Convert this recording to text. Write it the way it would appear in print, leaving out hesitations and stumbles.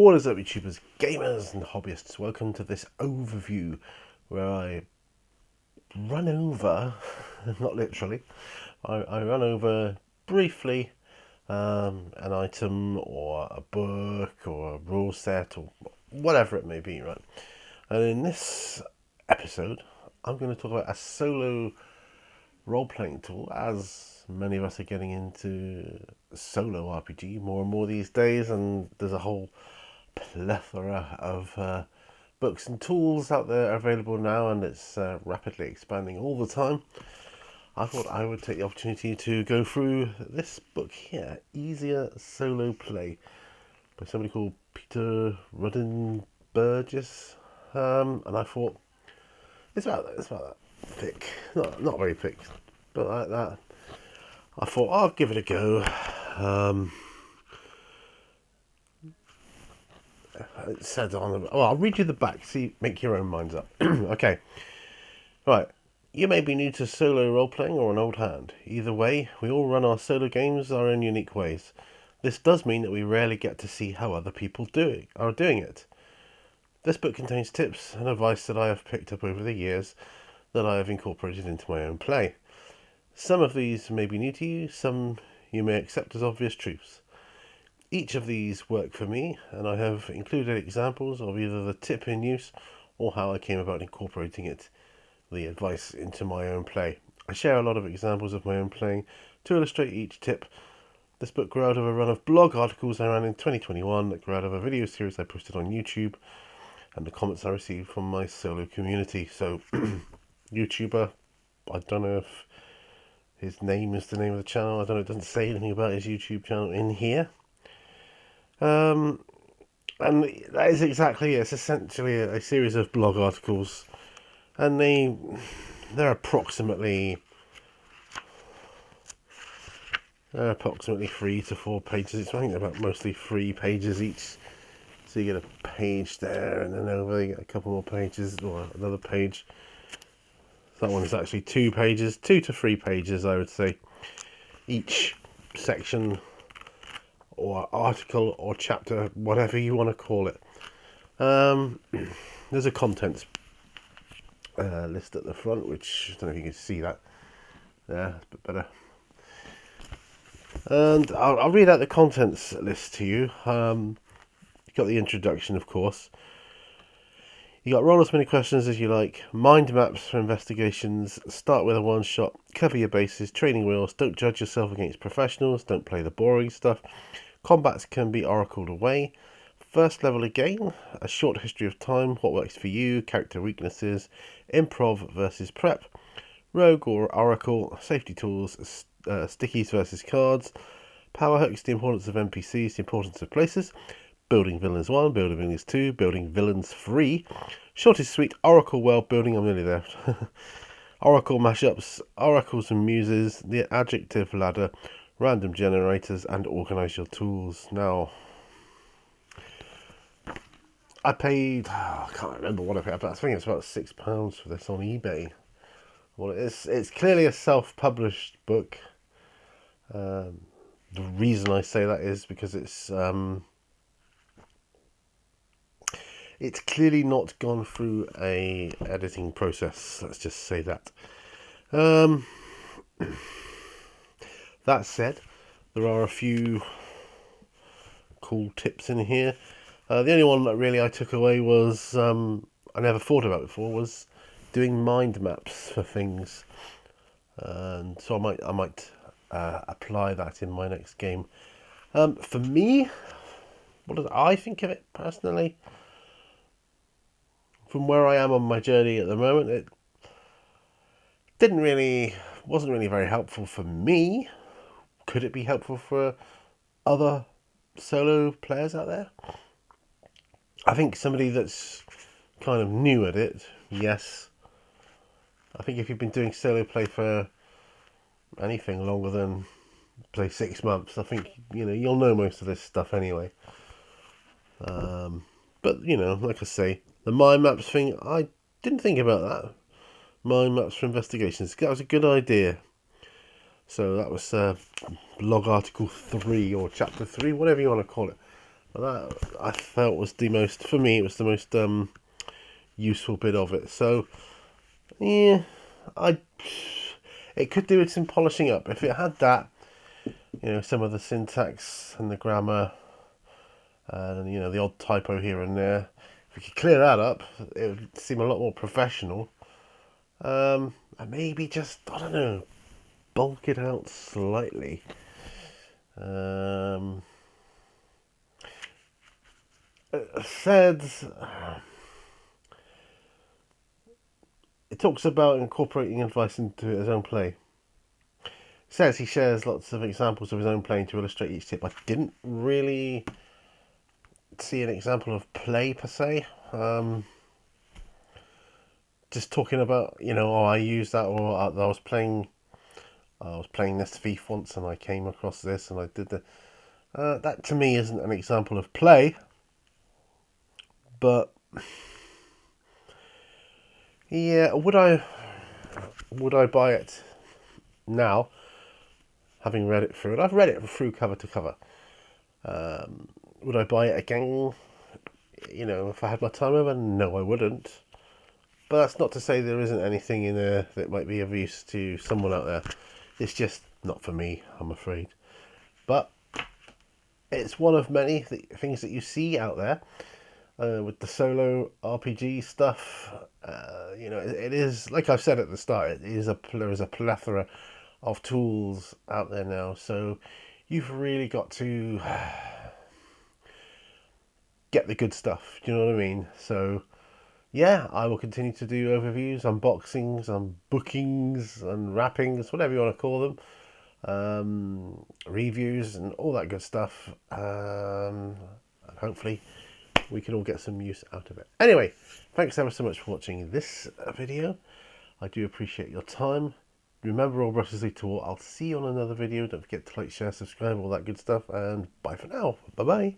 What is up, YouTubers, gamers and hobbyists? Welcome to this overview where I run over, not literally, I run over briefly an item or a book or a rule set or whatever it may be, right? And in this episode, I'm going to talk about a solo role-playing tool, as many of us are getting into solo RPG more and more these days, and there's a whole plethora of books and tools out there available now, and it's rapidly expanding all the time. I thought I would take the opportunity to go through this book here, Easier Solo Play, by somebody called Peter Rudin-Burgess, and I thought it's about that thick, not very thick, but like that. I thought I'll give it a go. It said on the... I'll read you the back, see, make your own minds up. Okay. Right. You may be new to solo role-playing or an old hand. Either way, we all run our solo games our own unique ways. This does mean that we rarely get to see how other people are doing it. This book contains tips and advice that I have picked up over the years that I have incorporated into my own play. Some of these may be new to you, some you may accept as obvious truths. Each of these work for me, and I have included examples of either the tip in use or how I came about incorporating the advice, into my own play. I share a lot of examples of my own playing to illustrate each tip. This book grew out of a run of blog articles I ran in 2021 that grew out of a video series I posted on YouTube and the comments I received from my solo community. So, YouTuber, I don't know if his name is the name of the channel. I don't know, it doesn't say anything about his YouTube channel in here. And that is exactly it. It's essentially a series of blog articles, and they're approximately 3 to 4 pages. I think they're about mostly 3 pages each. So you get a page there, and then over you get a couple more pages, or another page. That one is actually 2 pages, 2 to 3 pages, I would say, each section or article or chapter, whatever you want to call it. There's a contents list at the front, which I don't know if you can see that. Yeah, it's a bit better. And I'll read out the contents list to you. You've got the introduction, of course. You got roll as many questions as you like, mind maps for investigations, start with a one-shot, cover your bases, training wheels, don't judge yourself against professionals, don't play the boring stuff. Combats can be oracled away. First level again, a short history of time, what works for you, character weaknesses, improv versus prep, rogue or oracle, safety tools, stickies versus cards, power hooks, the importance of NPCs, the importance of places, building villains 1, building villains 2, building villains 3, short is sweet, oracle world building, I'm nearly there, oracle mashups, oracles and muses, the adjective ladder, random generators, and organize your tools. Now, I paid, I can't remember what I paid, but I think it's about £6 for this on eBay. Well, it's clearly a self-published book. The reason I say that is because it's clearly not gone through a editing process. Let's just say that. That said, there are a few cool tips in here. The only one that really I took away was, I never thought about before, was doing mind maps for things. And so I might apply that in my next game. For me, what did I think of it personally? From where I am on my journey at the moment, it wasn't really very helpful for me. Could it be helpful for other solo players out there? I think somebody that's kind of new at it, yes. I think if you've been doing solo play for anything longer than, say, 6 months, I think, you'll know most of this stuff anyway. But, like I say, the mind maps thing, I didn't think about that. Mind maps for investigations, that was a good idea. So that was blog article 3 or chapter 3, whatever you want to call it. But that I felt was the most, for me, it was the most useful bit of it. So yeah, it could do with some polishing up. If it had that, some of the syntax and the grammar, and the odd typo here and there. If we could clear that up, it would seem a lot more professional. And maybe just, I don't know, bulk it out slightly. It talks about incorporating advice into his own play. It says he shares lots of examples of his own playing to illustrate each tip. I didn't really see an example of play per se. Just talking about, I used that, or I was playing this thief once and I came across this and I did the. That to me isn't an example of play, but yeah, would I buy it now, having read it through? And I've read it through cover to cover. Would I buy it again? If I had my time over, no, I wouldn't. But that's not to say there isn't anything in there that might be of use to someone out there. It's just not for me, I'm afraid. But it's one of many things that you see out there with the solo RPG stuff. It is, like I've said at the start, there is a plethora of tools out there now. So you've really got to get the good stuff. Do you know what I mean? So yeah, I will continue to do overviews, unboxings, unbookings, unwrappings, whatever you want to call them, reviews and all that good stuff. Hopefully we can all get some use out of it. Anyway, thanks ever so much for watching this video. I do appreciate your time. Remember, all brushes lead to all. I'll see you on another video. Don't forget to like, share, subscribe, all that good stuff, and bye for now. Bye bye.